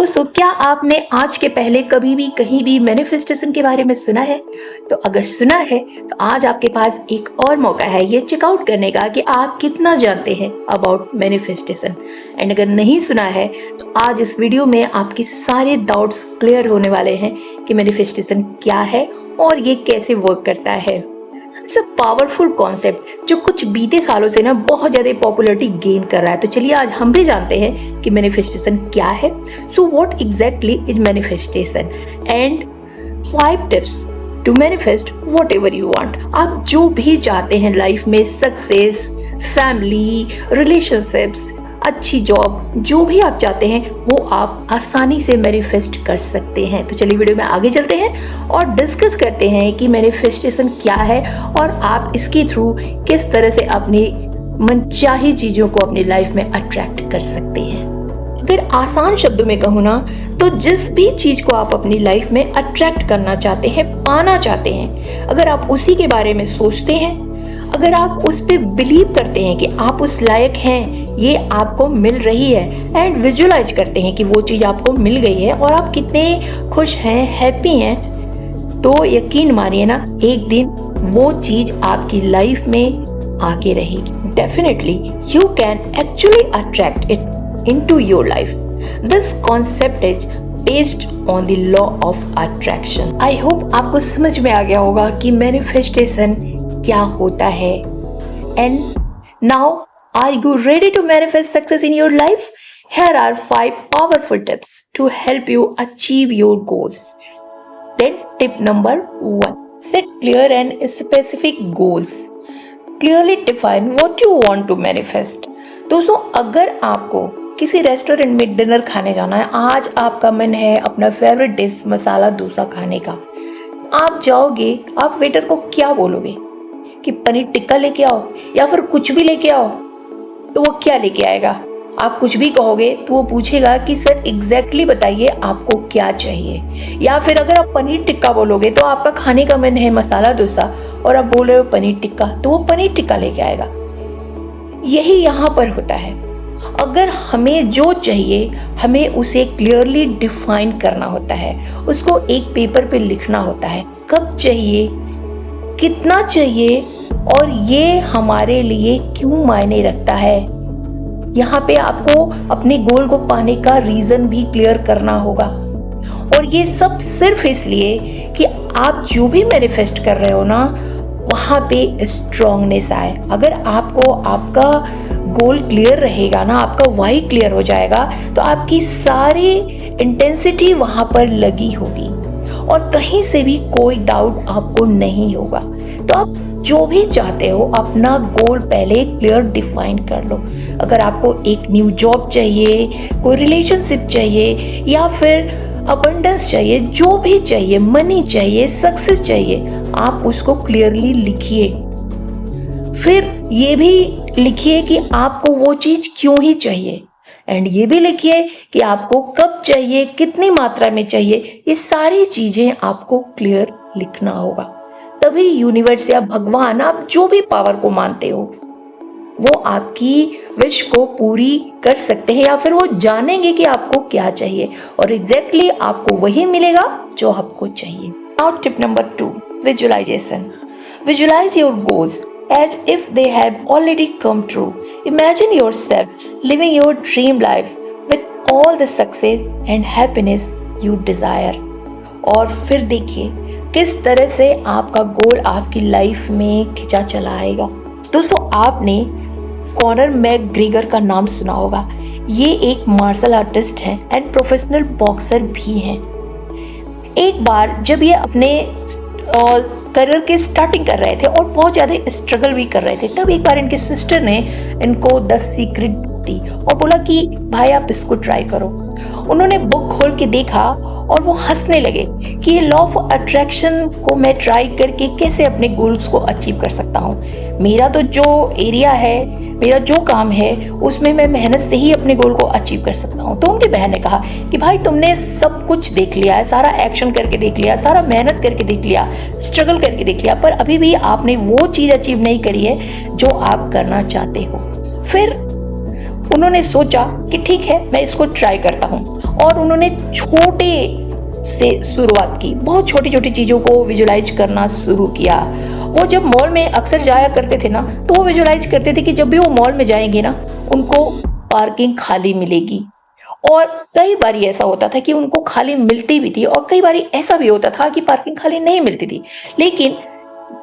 दोस्तों, क्या आपने आज के पहले कभी भी कहीं भी मैनिफेस्टेशन के बारे में सुना है? तो अगर सुना है तो आज आपके पास एक और मौका है ये चेकआउट करने का कि आप कितना जानते हैं अबाउट मैनिफेस्टेशन। एंड अगर नहीं सुना है तो आज इस वीडियो में आपके सारे डाउट्स क्लियर होने वाले हैं कि मैनिफेस्टेशन क्या है और ये कैसे वर्क करता है। इट्स अ पावरफुल कॉन्सेप्ट जो कुछ बीते सालों से ना बहुत ज़्यादा पॉपुलरिटी गेन कर रहा है। तो चलिए आज हम भी जानते हैं कि मैनिफेस्टेशन क्या है। So what exactly is manifestation and 5 tips to manifest whatever you want. आप जो भी चाहते हैं लाइफ में, सक्सेस, फैमिली, रिलेशनशिप्स, अच्छी जॉब, जो भी आप चाहते हैं वो आप आसानी से मैनिफेस्ट कर सकते हैं। तो चलिए वीडियो में आगे चलते हैं और डिस्कस करते हैं कि मैनिफेस्टेशन क्या है और आप इसके थ्रू किस तरह से अपनी मनचाही चीज़ों को अपनी लाइफ में अट्रैक्ट कर सकते हैं। अगर आसान शब्दों में कहूँ ना तो जिस भी चीज़ को आप अपनी लाइफ में अट्रैक्ट करना चाहते हैं, पाना चाहते हैं, अगर आप उसी के बारे में सोचते हैं, अगर आप उस पर बिलीव करते हैं कि आप उस लायक हैं, ये आपको मिल रही है एंड विजुअलाइज करते हैं कि वो चीज़ आपको मिल गई है और आप कितने खुश हैं, हैप्पी हैं, तो यकीन मानिए ना एक दिन वो चीज़ आपकी लाइफ में आके रहेगी। Definitely you can actually attract it into your life. This concept is based on the law of attraction. I hope आपको समझ में आ गया होगा कि मैनिफेस्टेशन क्या होता है। And now are you ready to manifest success in your life? Here are 5 powerful tips to help you achieve your goals. Then tip number 1, set clear and specific goals. Clearly define what you want to manifest. दोस्तों, अगर आपको किसी restaurant में dinner खाने जाना है, आज आपका मन है अपना फेवरेट डिश मसाला डोसा खाने का, आप जाओगे, आप वेटर को क्या बोलोगे कि पनीर टिक्का लेके आओ या फिर कुछ भी लेके आओ? तो वो क्या लेके आएगा? आप कुछ भी कहोगे तो वो पूछेगा कि सर एग्जैक्टली बताइए आपको क्या चाहिए। या फिर अगर आप पनीर टिक्का बोलोगे तो आपका खाने का मन है मसाला डोसा और आप बोल रहे हो पनीर टिक्का, तो वो पनीर टिक्का लेके आएगा। यही यहाँ पर होता है। अगर हमें जो चाहिए हमें उसे क्लियरली डिफाइन करना होता है, उसको एक पेपर पे लिखना होता है, कब चाहिए, कितना चाहिए और ये हमारे लिए क्यों मायने रखता है। यहाँ पे आपको अपने गोल को पाने का रीज़न भी क्लियर करना होगा। और ये सब सिर्फ इसलिए कि आप जो भी मैनिफेस्ट कर रहे हो ना वहाँ पे स्ट्रॉन्गनेस आए। अगर आपको आपका गोल क्लियर रहेगा ना, आपका वाई क्लियर हो जाएगा, तो आपकी सारी इंटेंसिटी वहाँ पर लगी होगी और कहीं से भी कोई डाउट आपको नहीं होगा। तो आप जो भी चाहते हो अपना गोल पहले क्लियर डिफाइन कर लो। अगर आपको एक न्यू जॉब चाहिए, कोई रिलेशनशिप चाहिए या फिर अबंडेंस चाहिए, जो भी चाहिए, मनी चाहिए, सक्सेस चाहिए, आप उसको क्लियरली लिखिए। फिर ये भी लिखिए कि आपको वो चीज़ क्यों ही चाहिए एंड ये भी लिखिए कि आपको कब चाहिए, कितनी मात्रा में चाहिए। ये सारी चीज़ें आपको क्लियर लिखना होगा। तभी यूनिवर्स या भगवान, आप जो भी पावर को मानते हो, वो आपकी विश को पूरी कर सकते हैं या फिर वो जानेंगे कि आपको क्या चाहिए और एग्जैक्टली आपको वही मिलेगा जो आपको चाहिए। Now tip number 2, visualisation. Visualise your goals as if they have already come true. Imagine yourself living your dream life with all the success and happiness you desire. और फिर देखिए किस तरह से आपका गोल आपकी लाइफ में खिंचा चला आएगा। दोस्तों, आपने कॉनर मैकग्रेगर का नाम सुना होगा। ये एक मार्शल आर्टिस्ट हैं एंड प्रोफेशनल बॉक्सर भी हैं। एक बार जब ये अपने करियर के स्टार्टिंग कर रहे थे और बहुत ज़्यादा स्ट्रगल भी कर रहे थे, तब एक बार इनके सिस्टर ने इनको 10 सीक्रेट दी और बोला कि भाई आप इसको ट्राई करो। उन्होंने बुक खोल के देखा और वो हंसने लगे कि ये लॉ ऑफ अट्रैक्शन को मैं ट्राई करके कैसे अपने गोल्स को अचीव कर सकता हूँ। मेरा तो जो एरिया है, मेरा जो काम है, उसमें मैं मेहनत से ही अपने गोल को अचीव कर सकता हूँ। तो उनकी बहन ने कहा कि भाई तुमने सब कुछ देख लिया है, सारा एक्शन करके देख लिया, सारा मेहनत करके देख लिया, स्ट्रगल करके देख लिया, पर अभी भी आपने वो चीज़ अचीव नहीं करी है जो आप करना चाहते हो। फिर उन्होंने सोचा कि ठीक है मैं इसको ट्राई करता हूँ और उन्होंने छोटे से शुरुआत की, बहुत छोटी छोटी चीज़ों को विजुलाइज करना शुरू किया। वो जब मॉल में अक्सर जाया करते थे ना, तो वो विजुलाइज करते थे कि जब भी वो मॉल में जाएंगे ना, उनको पार्किंग खाली मिलेगी। और कई बार ऐसा होता था कि उनको खाली मिलती भी थी, और कई बार ऐसा भी होता था कि पार्किंग खाली नहीं मिलती थी। लेकिन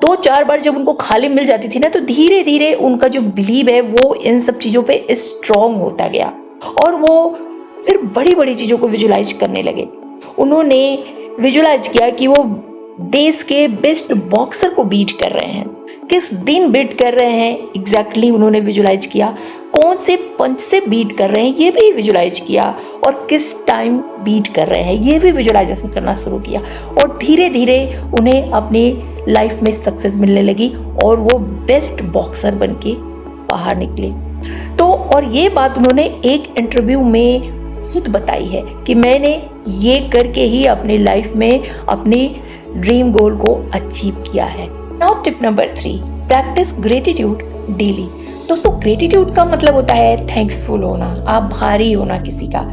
2-4 बार जब उनको खाली मिल जाती थी ना, तो धीरे धीरे उनका जो बिलीव है वो इन सब चीज़ों पे स्ट्रॉन्ग होता गया, और वो फिर बड़ी बड़ी चीज़ों को विजुलाइज करने लगे। उन्होंने विजुलाइज किया कि वो देश के बेस्ट बॉक्सर को बीट कर रहे हैं, किस दिन बीट कर रहे हैं एग्जैक्टली उन्होंने विजुलाइज किया, कौन से पंच से बीट कर रहे हैं ये भी विजुलाइज किया, और किस टाइम बीट कर रहे हैं ये भी विजुलाइजेशन करना शुरू किया। और धीरे धीरे उन्हें अपनी लाइफ में सक्सेस मिलने लगी, और वो बेस्ट बॉक्सर बन के बाहर निकले। तो और ये बात उन्होंने एक इंटरव्यू में खुद बताई है कि मैंने ये करके ही अपनी लाइफ में अपनी ड्रीम गोल को अचीव किया है। Now tip number 3, practice gratitude daily. दोस्तों, ग्रेटिट्यूड का मतलब होता है थैंकफुल होना, आभारी होना किसी का,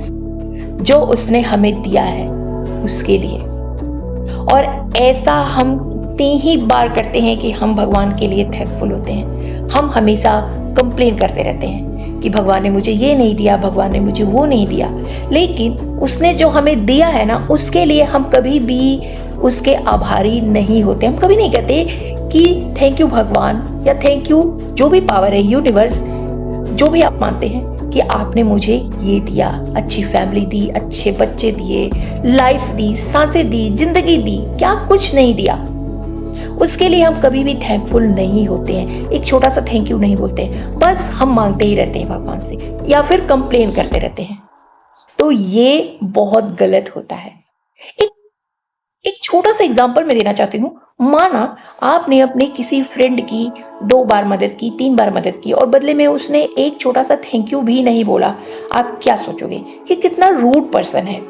जो उसने हमें दिया है उसके लिए। और ऐसा हम इतनी ही बार करते हैं कि हम भगवान के लिए थैंकफुल होते हैं। हम हमेशा कंप्लेन करते रहते हैं कि भगवान ने मुझे ये नहीं दिया, भगवान ने मुझे वो नहीं दिया, लेकिन उसने जो हमें दिया है ना, उसके लिए हम कभी भी उसके आभारी नहीं होते। हम कभी नहीं कहते कि थैंक यू भगवान, या थैंक यू जो भी पावर है, यूनिवर्स, जो भी आप मानते हैं कि आपने मुझे ये दिया, अच्छी फैमिली दी, अच्छे बच्चे दिए, लाइफ दी, सांसें दी, जिंदगी दी, क्या कुछ नहीं दिया, उसके लिए हम कभी भी थैंकफुल नहीं होते हैं। एक छोटा सा थैंक यू नहीं बोलते हैं, बस हम मांगते ही रहते हैं भगवान से, या फिर कंप्लेन करते रहते हैं। तो ये बहुत गलत होता है। एक छोटा सा एग्जाम्पल मैं देना चाहती हूँ। माना आपने अपने किसी फ्रेंड की 2 बार मदद की, 3 बार मदद की, और बदले में उसने एक छोटा सा थैंक यू भी नहीं बोला। आप क्या सोचोगे कि कितना रूड पर्सन है।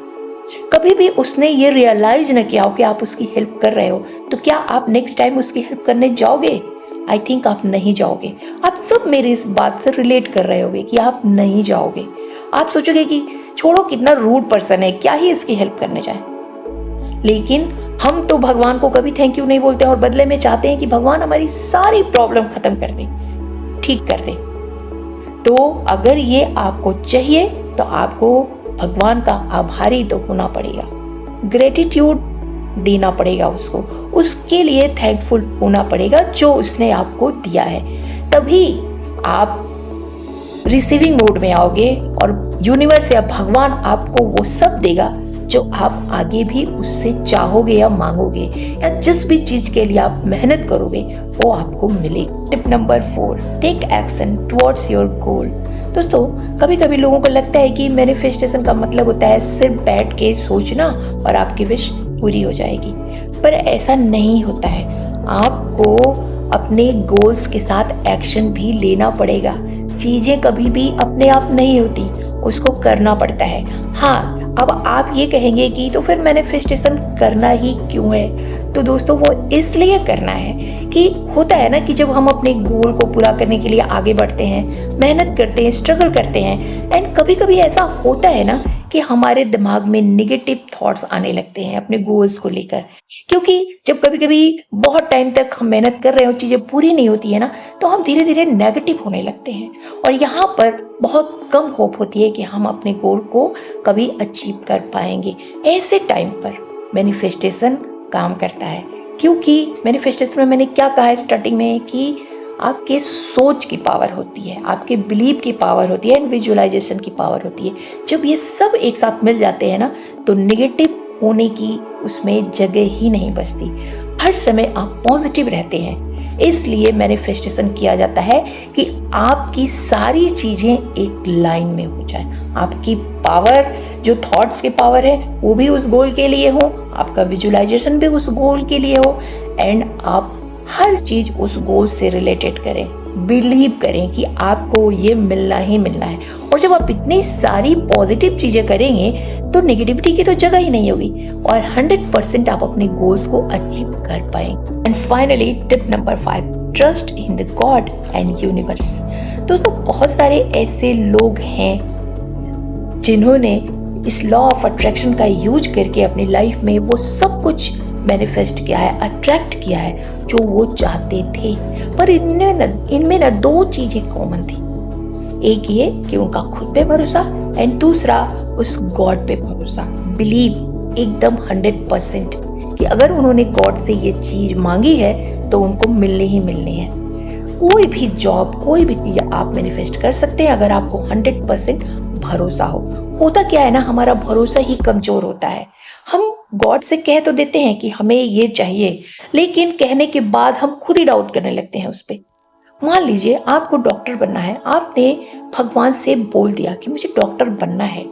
कभी भी उसने ये रियलाइज न किया हो कि आप उसकी हेल्प कर रहे हो, तो क्या आप नेक्स्ट टाइम उसकी हेल्प करने जाओगे? आई थिंक आप नहीं जाओगे। आप सब मेरी इस बात से रिलेट कर रहे होगे कि आप नहीं जाओगे। आप सोचोगे कि छोड़ो, कितना रूड पर्सन है, क्या ही इसकी हेल्प करने जाए। लेकिन हम तो भगवान को कभी थैंक यू नहीं बोलते, और बदले में चाहते हैं कि भगवान हमारी सारी प्रॉब्लम खत्म कर दे, ठीक कर दे। तो अगर ये आपको चाहिए तो आपको भगवान का आभारी तो होना पड़ेगा, ग्रेटिट्यूड देना पड़ेगा उसको, उसके लिए थैंकफुल होना पड़ेगा जो उसने आपको दिया है। तभी आप रिसीविंग मोड में आओगे, और यूनिवर्स या भगवान आपको वो सब देगा जो आप आगे भी उससे चाहोगे या मांगोगे, या जिस भी चीज के लिए आप मेहनत करोगे वो आपको मिलेगी। Tip number 4, take action towards your goal. दोस्तों, कभी कभी लोगों को लगता है कि मैनिफेस्टेशन का मतलब होता है सिर्फ बैठ के सोचना और आपकी विश पूरी हो जाएगी, पर ऐसा नहीं होता है। आपको अपने गोल्स के साथ एक्शन भी लेना पड़ेगा। चीजें कभी भी अपने आप नहीं होती, उसको करना पड़ता है। हाँ, अब आप ये कहेंगे कि तो फिर मैनिफेस्टेशन करना ही क्यों है? तो दोस्तों, वो इसलिए करना है कि होता है ना कि जब हम अपने गोल को पूरा करने के लिए आगे बढ़ते हैं, मेहनत करते हैं, स्ट्रगल करते हैं, एंड कभी कभी ऐसा होता है ना कि हमारे दिमाग में नेगेटिव थॉट्स आने लगते हैं अपने गोल्स को लेकर। क्योंकि जब कभी कभी बहुत टाइम तक हम मेहनत कर रहे हो, चीज़ें पूरी नहीं होती है ना, तो हम धीरे धीरे नेगेटिव होने लगते हैं, और यहाँ पर बहुत कम होप होती है कि हम अपने गोल को कभी अचीव कर पाएंगे। ऐसे टाइम पर मैनिफेस्टेशन काम करता है, क्योंकि मैनिफेस्टेशन में मैंने क्या कहा है स्टार्टिंग में कि आपके सोच की पावर होती है, आपके बिलीव की पावर होती है, एंड विजुअलाइजेशन की पावर होती है। जब ये सब एक साथ मिल जाते हैं ना, तो नेगेटिव होने की उसमें जगह ही नहीं बचती। हर समय आप पॉजिटिव रहते हैं। इसलिए मैनिफेस्टेशन किया जाता है कि आपकी सारी चीज़ें एक लाइन में हो जाए। आपकी पावर, जो थॉट्स की पावर है, वो भी उस गोल के लिए हो, आपका विजुअलाइजेशन भी उस गोल के लिए हो, एंड आप हर चीज़ उस गोल से रिलेटेड करें, बिलीव करें कि आपको ये मिलना ही मिलना है। और जब आप इतनी सारी पॉजिटिव चीज़ें करेंगे तो नेगेटिविटी की तो जगह ही नहीं होगी, और 100% आप अपने गोल्स को अचीव कर पाएंगे। And finally tip number 5, trust in the God and universe. दोस्तों, बहुत सारे ऐसे लोग हैं जिन्होंने इस लॉ ऑफ अट्रैक्शन का यूज करके अपनी लाइफ में वो सब कुछ मैनिफेस्ट किया है, अट्रैक्ट किया है जो वो चाहते थे। पर इनमें ना दो चीजें कॉमन थी। एक ये कि उनका खुद पे भरोसा एंड दूसरा उस गॉड पे भरोसा, बिलीव एकदम 100% कि अगर उन्होंने गॉड से ये चीज मांगी है तो उनको मिलनी ही मिलनी है। कोई भी जॉब, कोई भी चीज आप मैनिफेस्ट कर सकते हैं अगर आपको 100% भरोसा हो। होता क्या है ना, हमारा भरोसा ही कमजोर होता है। हम गॉड से कह तो देते हैं कि हमें ये चाहिए, लेकिन कहने के बाद हम खुद ही डाउट करने लगते हैं उस पर। मान लीजिए आपको डॉक्टर बनना है, आपने भगवान से बोल दिया कि मुझे डॉक्टर बनना है।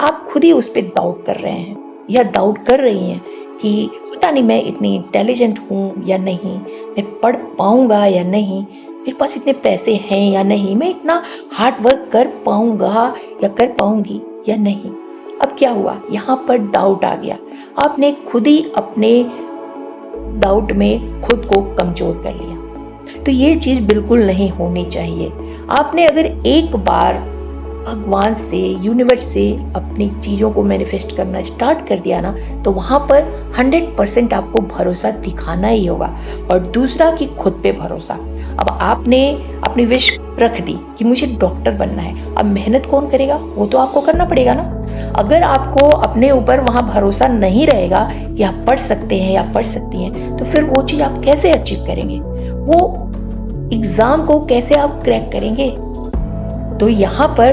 आप खुद ही उस पर डाउट कर रहे हैं या डाउट कर रही हैं कि पता नहीं मैं इतनी इंटेलिजेंट हूँ या नहीं, मैं पढ़ पाऊंगा या नहीं, मेरे पास इतने पैसे हैं या नहीं, मैं इतना हार्ड वर्क कर पाऊंगा या कर पाऊंगी या नहीं। अब क्या हुआ, यहाँ पर डाउट आ गया। आपने खुद ही अपने डाउट में खुद को कमजोर कर लिया। तो ये चीज बिल्कुल नहीं होनी चाहिए। आपने अगर एक बार भगवान से, यूनिवर्स से अपनी चीज़ों को मैनिफेस्ट करना स्टार्ट कर दिया ना, तो वहाँ पर 100% आपको भरोसा दिखाना ही होगा। और दूसरा कि खुद पे भरोसा। अब आपने अपनी विश रख दी कि मुझे डॉक्टर बनना है, अब मेहनत कौन करेगा, वो तो आपको करना पड़ेगा ना। अगर आपको अपने ऊपर वहाँ भरोसा नहीं रहेगा कि आप पढ़ सकते हैं या पढ़ सकती हैं, तो फिर वो चीज़ आप कैसे अचीव करेंगे, वो एग्ज़ाम को कैसे आप क्रैक करेंगे। तो यहाँ पर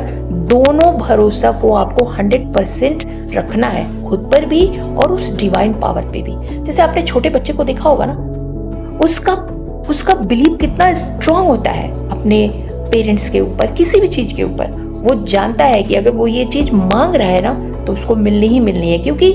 दोनों भरोसा को आपको 100% रखना है, खुद पर भी और उस डिवाइन पावर पे भी। जैसे आपने छोटे बच्चे को देखा होगा ना, उसका बिलीव कितना स्ट्रांग होता है अपने पेरेंट्स के ऊपर, किसी भी चीज के ऊपर। वो जानता है कि अगर वो ये चीज मांग रहा है ना तो उसको मिलनी ही मिलनी है। क्योंकि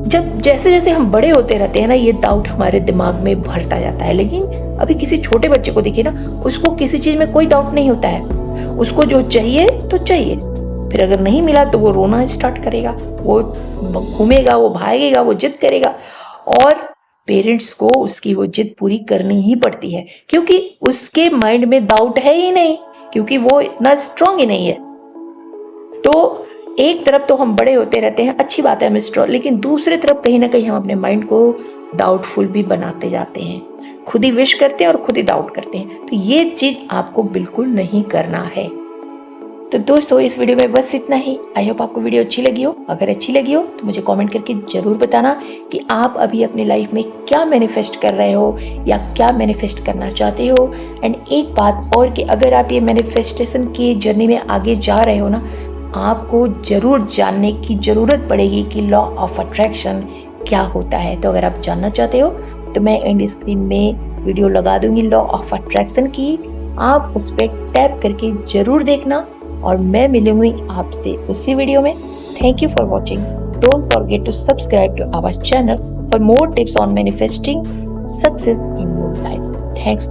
जब जैसे जैसे हम बड़े होते रहते हैं ना, ये डाउट हमारे दिमाग में भरता जाता है। लेकिन अभी किसी छोटे बच्चे को देखिए ना, उसको किसी चीज में कोई डाउट नहीं होता है। उसको जो चाहिए तो चाहिए, फिर अगर नहीं मिला तो वो रोना स्टार्ट करेगा, वो घूमेगा, वो भागेगा, वो जिद करेगा। और पेरेंट्स को उसकी वो जिद पूरी करनी ही पड़ती है, क्योंकि उसके माइंड में डाउट है ही नहीं, क्योंकि वो इतना स्ट्रांग ही नहीं है। तो एक तरफ तो हम बड़े होते रहते हैं, अच्छी बात है हम स्ट्रांग, लेकिन दूसरी तरफ कहीं ना कहीं हम अपने माइंड को डाउटफुल भी बनाते जाते हैं। खुद ही विश करते हैं और खुद ही डाउट करते हैं। तो ये चीज आपको बिल्कुल नहीं करना है। तो दोस्तों, इस वीडियो में बस इतना ही। आई होप आपको वीडियो अच्छी लगी हो। अगर अच्छी लगी हो तो मुझे कमेंट करके जरूर बताना कि आप अभी अपनी लाइफ में क्या मैनिफेस्ट कर रहे हो या क्या मैनिफेस्ट करना चाहते हो। एंड एक बात और कि अगर आप ये मैनिफेस्टेशन की जर्नी में आगे जा रहे हो ना, आपको जरूर जानने की जरूरत पड़ेगी कि लॉ ऑफ अट्रैक्शन क्या होता है। तो अगर आप जानना चाहते हो तो मैं एंड स्क्रीन में वीडियो लगा दूंगी लॉ ऑफ अट्रैक्शन की, आप उस पर टैप करके जरूर देखना। और मैं मिलूंगी आपसे उसी वीडियो में। Thank you for watching. Don't forget to subscribe to our channel for more tips on manifesting success in your life. Thanks.